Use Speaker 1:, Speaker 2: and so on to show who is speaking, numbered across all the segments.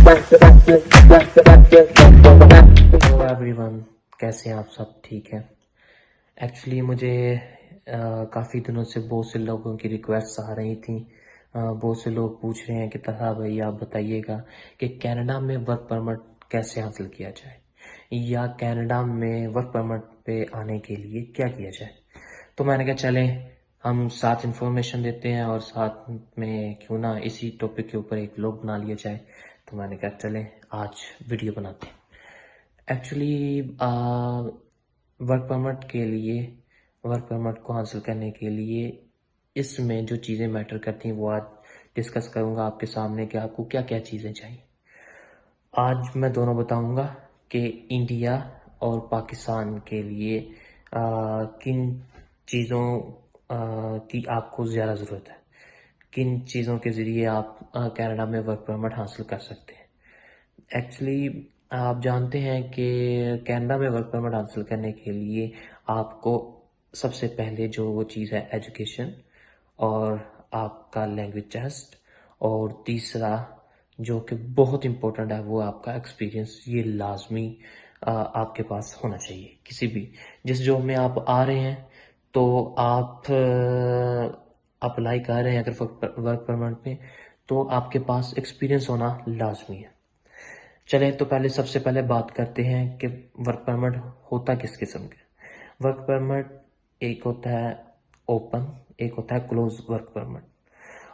Speaker 1: Hello everyone, कैसे हैं आप सब? ठीक है। एक्चुअली मुझे काफ़ी दिनों से बहुत से लोगों की रिक्वेस्ट आ रही थी। बहुत से लोग पूछ रहे हैं कि तहा भाई आप बताइएगा कि कनाडा में वर्क परमिट कैसे हासिल किया जाए, या कनाडा में वर्क परमिट पे आने के लिए क्या किया जाए। तो मैंने कहा चलें हम साथ इंफॉर्मेशन देते हैं और साथ में क्यों ना इसी टॉपिक के ऊपर एक व्लॉग बना लिया जाए। तो मैंने कहा चलें आज वीडियो बनाते हैं। एक्चुअली वर्क परमिट के लिए, वर्क परमिट को हासिल करने के लिए इसमें जो चीज़ें मैटर करती हैं वो आज डिस्कस करूँगा आपके सामने कि आपको क्या क्या चीज़ें चाहिए। आज मैं दोनों बताऊँगा कि इंडिया और पाकिस्तान के लिए किन चीज़ों की आपको ज़्यादा ज़रूरत है, किन चीज़ों के ज़रिए आप कनाडा में वर्क परमिट हासिल कर सकते हैं। एक्चुअली आप जानते हैं कि कनाडा में वर्क परमिट हासिल करने के लिए आपको सबसे पहले जो वो चीज़ है एजुकेशन, और आपका लैंग्वेज टेस्ट, और तीसरा जो कि बहुत इम्पोर्टेंट है वो आपका एक्सपीरियंस। ये लाजमी आपके पास होना चाहिए। किसी भी जिस जॉब में आप आ रहे हैं तो आप अप्लाई कर रहे हैं अगर वर्क परमिट में, तो आपके पास एक्सपीरियंस होना लाजमी है। चलें तो पहले सबसे पहले बात करते हैं कि वर्क परमिट होता किस किस्म का। वर्क परमिट एक होता है ओपन, एक होता है क्लोज वर्क परमिट।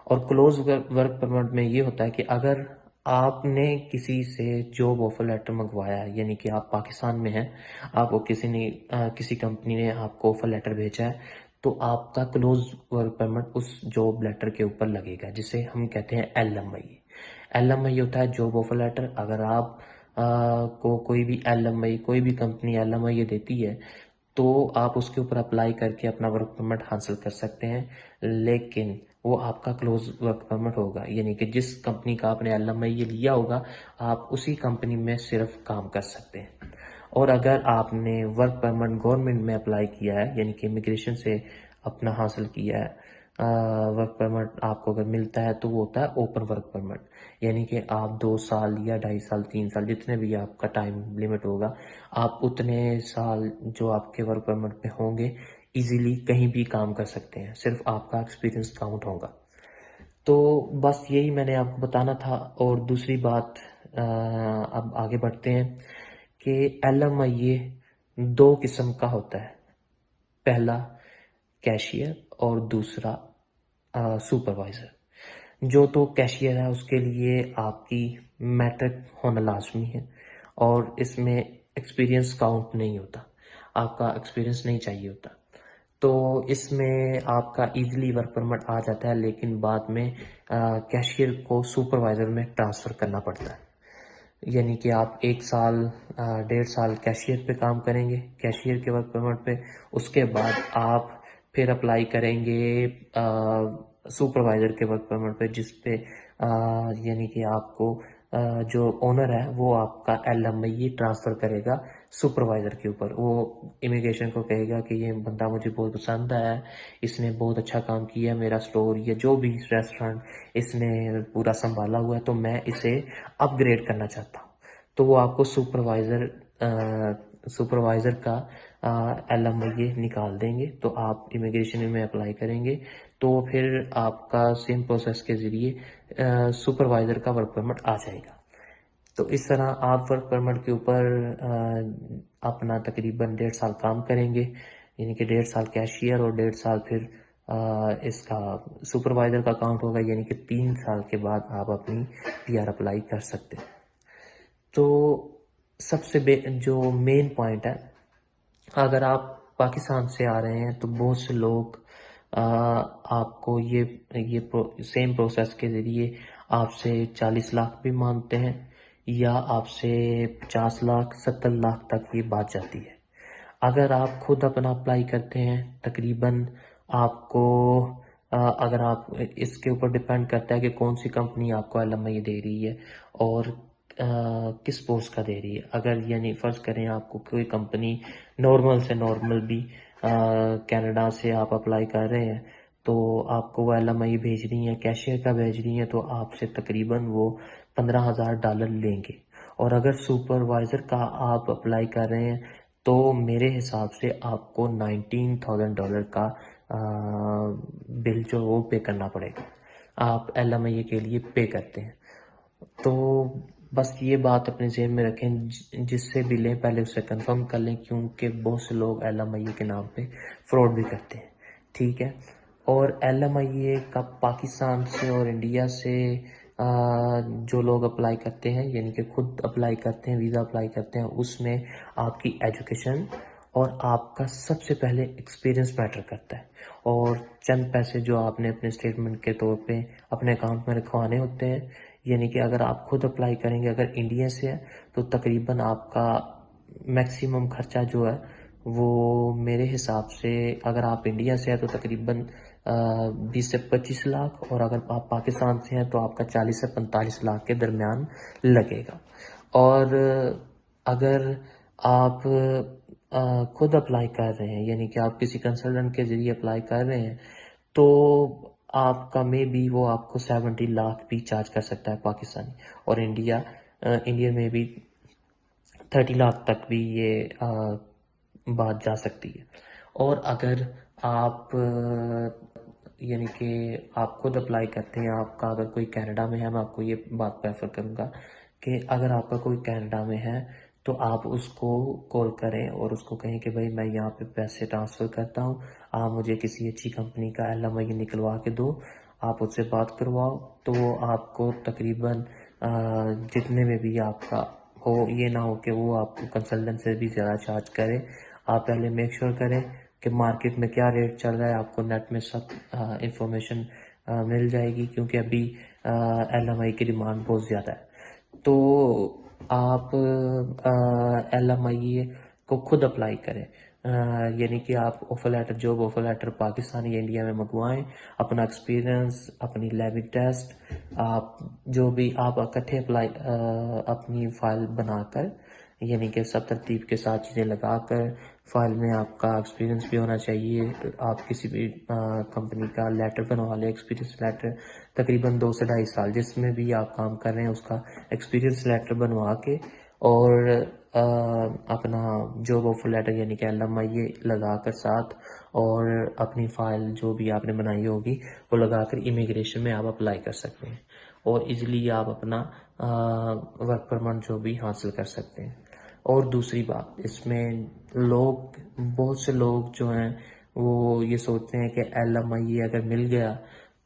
Speaker 1: और क्लोज वर्क परमिट में ये होता है कि अगर आपने किसी से जॉब ऑफर लेटर मंगवाया है, यानी कि आप पाकिस्तान में हैं, आपको किसी कंपनी ने आपको ऑफर लेटर भेजा है, तो आपका क्लोज वर्क परमिट उस जॉब लेटर के ऊपर लगेगा, जिसे हम कहते हैं LMI। LMI होता है जॉब ऑफर लेटर। अगर आप को कोई भी LMI, कोई भी कंपनी LMI ये देती है तो आप उसके ऊपर अप्लाई करके अपना वर्क परमिट हासिल कर सकते हैं, लेकिन वो आपका क्लोज वर्क परमिट होगा, यानी कि जिस कंपनी का आपने LMI ये लिया होगा आप उसी कंपनी में सिर्फ काम कर सकते हैं। और अगर आपने वर्क परमिट गवर्नमेंट में अप्लाई किया है, यानी कि इमिग्रेशन से अपना हासिल किया है, वर्क परमिट आपको अगर मिलता है तो वो होता है ओपन वर्क परमिट, यानी कि आप 2 साल या 2.5 साल 3 साल जितने भी आपका टाइम लिमिट होगा, आप उतने साल जो आपके वर्क परमिट पे होंगे इजीली कहीं भी काम कर सकते हैं, सिर्फ आपका एक्सपीरियंस काउंट होगा। तो बस यही मैंने आपको बताना था। और दूसरी बात, अब आगे बढ़ते हैं कि LMI ये 2 किस्म का होता है। पहला कैशियर और दूसरा सुपरवाइज़र। जो तो कैशियर है उसके लिए आपकी मैट्रिक होना लाजमी है, और इसमें एक्सपीरियंस काउंट नहीं होता, आपका एक्सपीरियंस नहीं चाहिए होता। तो इसमें आपका इजीली वर्क परमिट आ जाता है, लेकिन बाद में कैशियर को सुपरवाइज़र में ट्रांसफ़र करना पड़ता है। यानी कि आप 1 साल 1.5 साल कैशियर पे काम करेंगे, कैशियर के वर्क परमिट पे। उसके बाद आप फिर अप्लाई करेंगे सुपरवाइज़र के वर्क परमिट पे, जिस पे यानी कि आपको जो ओनर है वो आपका LMI ये ट्रांसफ़र करेगा सुपरवाइज़र के ऊपर। वो इमिग्रेशन को कहेगा कि ये बंदा मुझे बहुत पसंद आया है, इसने बहुत अच्छा काम किया, मेरा स्टोर या जो भी रेस्टोरेंट इसने पूरा संभाला हुआ है, तो मैं इसे अपग्रेड करना चाहता हूँ। तो वो आपको सुपरवाइज़र का LMI ये निकाल देंगे, तो आप इमिग्रेशन में अप्लाई करेंगे, तो फिर आपका सेम प्रोसेस के ज़रिए सुपरवाइज़र का वर्क परमिट आ जाएगा। तो इस तरह आप वर्क परमिट के ऊपर अपना तकरीबन 1.5 साल काम करेंगे, यानी कि 1.5 साल कैशियर और 1.5 साल फिर इसका सुपरवाइज़र का काउंट होगा, यानी कि 3 साल के बाद आप अपनी PR अप्लाई कर सकते हैं। तो जो मेन पॉइंट है, अगर आप पाकिस्तान से आ रहे हैं तो बहुत से लोग आपको सेम प्रोसेस के ज़रिए आपसे 40 लाख भी मांगते हैं, या आपसे 50 लाख 70 लाख तक ये बात जाती है। अगर आप खुद अपना अप्लाई करते हैं, तकरीबन आपको अगर आप इसके ऊपर डिपेंड करता है कि कौन सी कंपनी आपको LMI दे रही है और किस पोस्ट का दे रही है। अगर यानी फ़र्ज़ करें आपको कोई कंपनी नॉर्मल से नॉर्मल भी कनाडा से आप अप्लाई कर रहे हैं, तो आपको वो LMI भेज रही हैं, कैशियर का भेज रही हैं, तो आपसे तकरीबन वो $15,000 लेंगे। और अगर सुपरवाइज़र का आप अप्लाई कर रहे हैं तो मेरे हिसाब से आपको $19,000 का बिल जो वो पे करना पड़ेगा। आप LMI के लिए पे करते हैं। तो बस ये बात अपने ज़हन में रखें, जिससे भी लें पहले उससे कंफर्म कर लें, क्योंकि बहुत से लोग LMI के नाम पे फ्रॉड भी करते हैं, ठीक है। और LMI का पाकिस्तान से और इंडिया से जो लोग अप्लाई करते हैं, यानी कि खुद अप्लाई करते हैं, वीज़ा अप्लाई करते हैं, उसमें आपकी एजुकेशन और आपका सबसे पहले एक्सपीरियंस मैटर करता है। और चंद पैसे जो आपने अपने स्टेटमेंट के तौर पे अपने अकाउंट में रखवाने होते हैं, यानी कि अगर आप खुद अप्लाई करेंगे, अगर इंडिया से है तो तकरीबन आपका मैक्सिमम खर्चा जो है वो मेरे हिसाब से, अगर आप इंडिया से हैं तो तकरीबन 20 से 25 लाख, और अगर आप पाकिस्तान से हैं तो आपका 40 से 45 लाख के दरमियान लगेगा। और अगर आप खुद अप्लाई कर रहे हैं, यानी कि आप किसी कंसल्टेंट के ज़रिए अप्लाई कर रहे हैं, तो आपका मे बी वो आपको 70 लाख भी चार्ज कर सकता है पाकिस्तानी, और इंडिया में भी 30 लाख तक भी ये बात जा सकती है। और अगर आप यानी कि आप खुद अप्लाई करते हैं, आपका अगर कोई कनाडा में है, मैं आपको ये बात प्रेफर करूँगा कि अगर आपका कोई कनाडा में है तो आप उसको कॉल करें और उसको कहें कि भाई मैं यहाँ पे पैसे ट्रांसफ़र करता हूँ, आप मुझे किसी अच्छी कंपनी का LMI निकलवा के दो। आप उससे बात करवाओ तो वो आपको तकरीबन जितने में भी आपका हो, ये ना हो कि वो आपको कंसल्टेंट से भी ज़्यादा चार्ज करे। आप पहले मेक श्योर करें कि मार्केट में क्या रेट चल रहा है, आपको नेट में सब इंफॉर्मेशन मिल जाएगी, क्योंकि अभी LMI की डिमांड बहुत ज़्यादा है। तो आप LMI को खुद अप्लाई करें, यानी कि आप offer letter, job offer letter Pakistan या इंडिया में मंगवाएं, अपना एक्सपीरियंस, अपनी लैंग्वेज टेस्ट, आप जो भी आप इकट्ठे अप्लाई अपनी फ़ाइल बनाकर, यानी कि सब तरतीब के साथ चीज़ें लगाकर, फ़ाइल में आपका एक्सपीरियंस भी होना चाहिए। आप किसी भी कंपनी का लेटर बनवा लें, एक्सपीरियंस लेटर, तकरीबन 2 से 2.5 साल जिसमें भी आप काम कर रहे हैं उसका एक्सपीरियंस लेटर बनवा के, और अपना जॉब ऑफर लेटर यानी कि LMI लगा कर साथ, और अपनी फ़ाइल जो भी आपने बनाई होगी वो लगाकर इमिग्रेशन में आप अप्लाई कर सकते हैं, और इजीली आप अपना वर्क परमिट जो भी हासिल कर सकते हैं। और दूसरी बात, इसमें बहुत से लोग जो हैं वो ये सोचते हैं कि LMI अगर मिल गया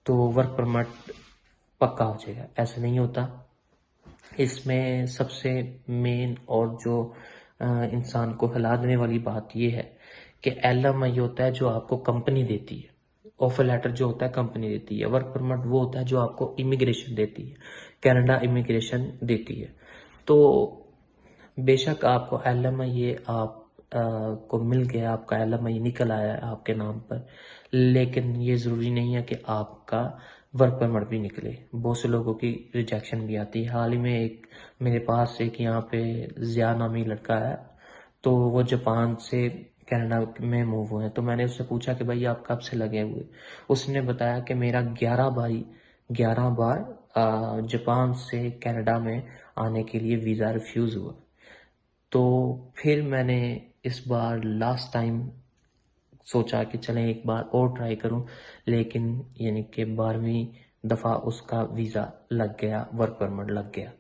Speaker 1: तो वर्क परमिट पक्का हो जाएगा। ऐसा नहीं होता। इसमें सबसे मेन और जो इंसान को हिला देने वाली बात ये है कि LMI होता है जो आपको कंपनी देती है, ऑफर लेटर जो होता है कंपनी देती है, वर्क परमिट वो होता है जो आपको इमिग्रेशन देती है, कनाडा इमिग्रेशन देती है। तो बेशक आपको LMI आप को मिल गया, आपका LMI निकल आया है आपके नाम पर, लेकिन ये ज़रूरी नहीं है कि आपका वर्क परमिट भी निकले। बहुत से लोगों की रिजेक्शन भी आती है। हाल ही में एक मेरे पास एक यहाँ पे ज़िया नामी लड़का है, तो वो जापान से कनाडा में मूव हुए हैं। तो मैंने उससे पूछा कि भाई आप कब से लगे हुए? उसने बताया कि मेरा 11 बार जापान से कनाडा में आने के लिए वीज़ा रिफ्यूज़ हुआ। तो फिर मैंने इस बार लास्ट टाइम सोचा कि चलें एक बार और ट्राई करूं, लेकिन यानी कि 12वीं दफ़ा उसका वीज़ा लग गया, वर्क परमिट लग गया।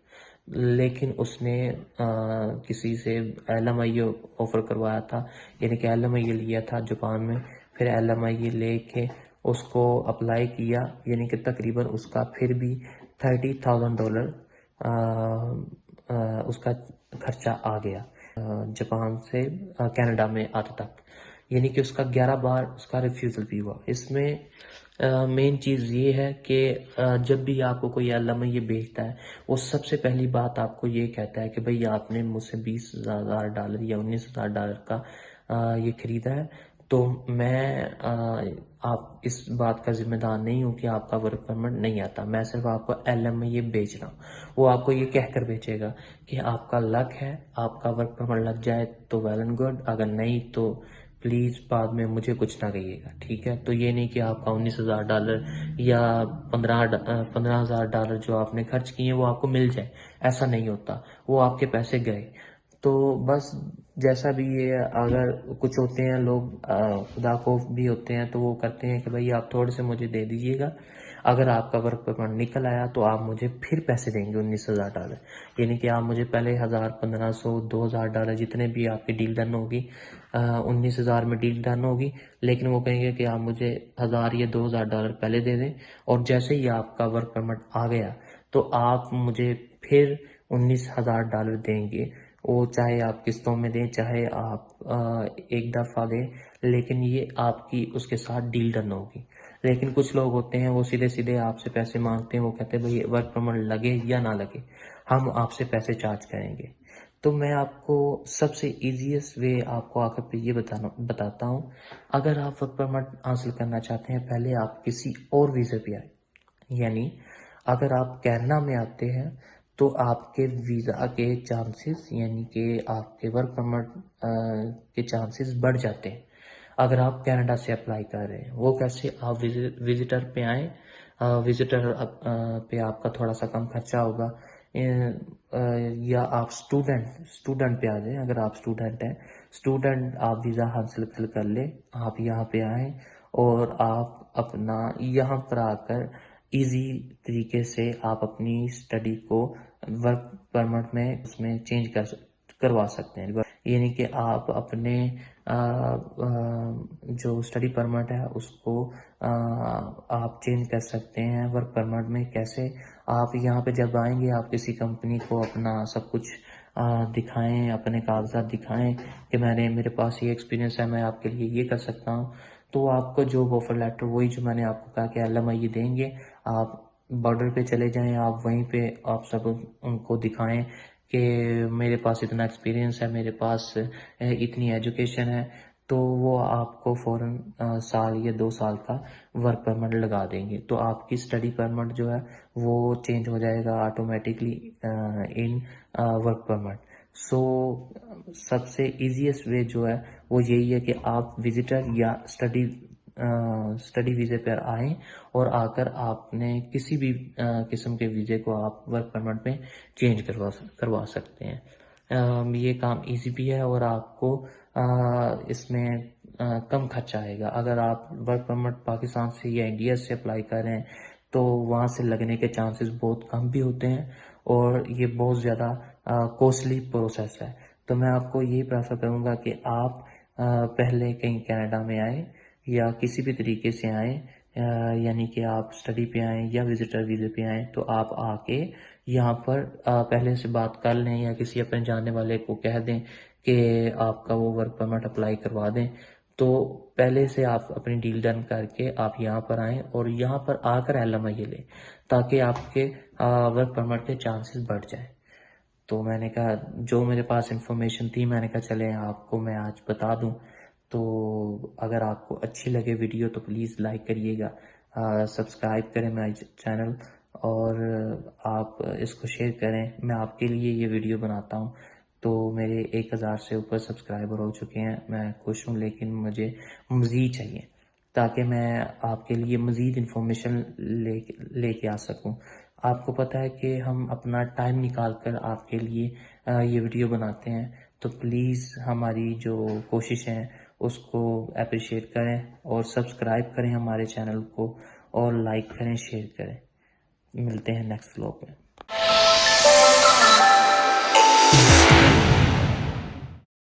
Speaker 1: लेकिन उसने किसी से LMI ऑफ़र करवाया था, यानी कि LMI लिया था जापान में, फिर LMI लेके उसको अप्लाई किया, यानी कि तकरीबन उसका फिर भी $30,000 उसका खर्चा आ गया जापान से कनाडा में आने तक, यानी कि उसका 11 बार उसका रिफ्यूज़ल भी हुआ। इसमें मेन चीज़ ये है कि जब भी आपको कोई LMI भेजता है, वो सबसे पहली बात आपको ये कहता है कि भाई आपने मुझसे $20,000 या $19,000 का ये ख़रीदा है, तो मैं आप इस बात का ज़िम्मेदार नहीं हूँ कि आपका वर्क परमिट नहीं आता, मैं सिर्फ आपको LMI भेज रहा हूँ। वो आपको ये कहकर भेजेगा कि आपका लक है, आपका वर्क परमिट लग जाए तो वेल एंड गुड, अगर नहीं तो प्लीज़ बाद में मुझे कुछ ना कहिएगा, ठीक है। तो ये नहीं कि आपका $19,000 या 15,000 जो आपने खर्च किए वो आपको मिल जाए, ऐसा नहीं होता। वो आपके पैसे गए। तो बस जैसा भी ये, अगर कुछ होते हैं लोग खुदा खौफ भी होते हैं, तो वो करते हैं कि भाई आप थोड़े से मुझे दे दीजिएगा, अगर आपका वर्क परमिट निकल आया तो आप मुझे फिर पैसे देंगे $19,000। यानी कि आप मुझे पहले 1,000, 1,500, $2,000 जितने भी आपकी डील डन होगी, 19,000 में डील डन होगी, लेकिन वो कहेंगे कि आप मुझे 1,000 या $2,000 पहले दे दें, और जैसे ही आपका वर्क परमिट आ गया तो आप मुझे फिर $19,000 देंगे। वो चाहे आप किस्तों में दें, चाहे आप एक दफ़ा दें, लेकिन ये आपकी उसके साथ डील डन होगी। लेकिन कुछ लोग होते हैं वो सीधे सीधे आपसे पैसे मांगते हैं, वो कहते हैं भाई वर्क परमिट लगे या ना लगे, हम आपसे पैसे चार्ज करेंगे। तो मैं आपको सबसे ईजीएस्ट वे आपको आखिर पे ये बताता हूँ। अगर आप वर्क परमिट हासिल करना चाहते हैं, पहले आप किसी और वीज़े पे आए। यानी अगर आप कनाडा में आते हैं तो आपके वीज़ा के चांसेस, यानी कि आपके वर्क परमिट के चांसेस बढ़ जाते हैं अगर आप कनाडा से अप्लाई कर रहे हैं। वो कैसे? आप विजिटर पे आए, विजिटर पे आपका थोड़ा सा कम खर्चा होगा, या आप स्टूडेंट पे आ जाए। अगर आप स्टूडेंट हैं, स्टूडेंट आप वीज़ा हासिल कर ले, आप यहाँ पे आए और आप अपना यहाँ पर आकर इजी तरीके से आप अपनी स्टडी को वर्क परमिट में उसमें चेंज करवा सकते हैं। यानी कि आप अपने जो स्टडी परमिट है उसको आप चेंज कर सकते हैं वर्क परमिट में। कैसे? आप यहाँ पे जब आएंगे, आप किसी कंपनी को अपना सब कुछ दिखाएं, अपने कागजात दिखाएं कि मेरे पास ये एक्सपीरियंस है, मैं आपके लिए ये कर सकता हूँ। तो आपको जॉब ऑफर लेटर, वही जो मैंने आपको कहा कि LMI देंगे, आप बॉर्डर पे चले जाएं, आप वहीं पे आप सब उनको दिखाएं कि मेरे पास इतना एक्सपीरियंस है, मेरे पास इतनी एजुकेशन है। तो वो आपको फ़ौरन साल या 2 साल का वर्क परमिट लगा देंगे। तो आपकी स्टडी परमिट जो है वो चेंज हो जाएगा ऑटोमेटिकली इन वर्क परमिट। सो सबसे इजीएस्ट वे जो है वो यही है कि आप विजिटर या स्टडी वीज़े पर आएँ, और आकर आपने किसी भी किस्म के वीज़े को आप वर्क परमिट में चेंज करवा सकते हैं। ये काम इजी भी है और आपको इसमें कम खर्चा आएगा। अगर आप वर्क परमिट पाकिस्तान से या इंडिया से अप्लाई कर रहे हैं तो वहाँ से लगने के चांसेस बहुत कम भी होते हैं, और ये बहुत ज़्यादा कॉस्टली प्रोसेस है। तो मैं आपको यही प्रेफर करूँगा कि आप पहले कहीं कनाडा में आए या किसी भी तरीके से आए, यानी कि आप स्टडी पे आएँ या विजिटर वीज़े पे आएँ, तो आप आके यहाँ पर पहले से बात कर लें या किसी अपने जानने वाले को कह दें कि आपका वो वर्क परमिट अप्लाई करवा दें। तो पहले से आप अपनी डील डन करके आप यहाँ पर आएँ और यहाँ पर आकर LMI लें, ताकि आपके वर्क परमिट के चांसेस बढ़ जाए। तो मैंने कहा जो मेरे पास इंफॉर्मेशन थी, मैंने कहा चले आपको मैं आज बता दूं। तो अगर आपको अच्छी लगे वीडियो तो प्लीज़ लाइक करिएगा, सब्सक्राइब करें मेरा चैनल, और आप इसको शेयर करें। मैं आपके लिए ये वीडियो बनाता हूँ। तो मेरे 1,000 से ऊपर सब्सक्राइबर हो चुके हैं, मैं खुश हूँ, लेकिन मुझे मज़ीद चाहिए ताकि मैं आपके लिए मज़ीद इन्फॉर्मेशन लेके आ सकूं। आपको पता है कि हम अपना टाइम निकाल कर आपके लिए ये वीडियो बनाते हैं, तो प्लीज़ हमारी जो कोशिश है उसको अप्रिशिएट करें और सब्सक्राइब करें हमारे चैनल को, और लाइक करें, शेयर करें। मिलते हैं नेक्स्ट व्लॉग में।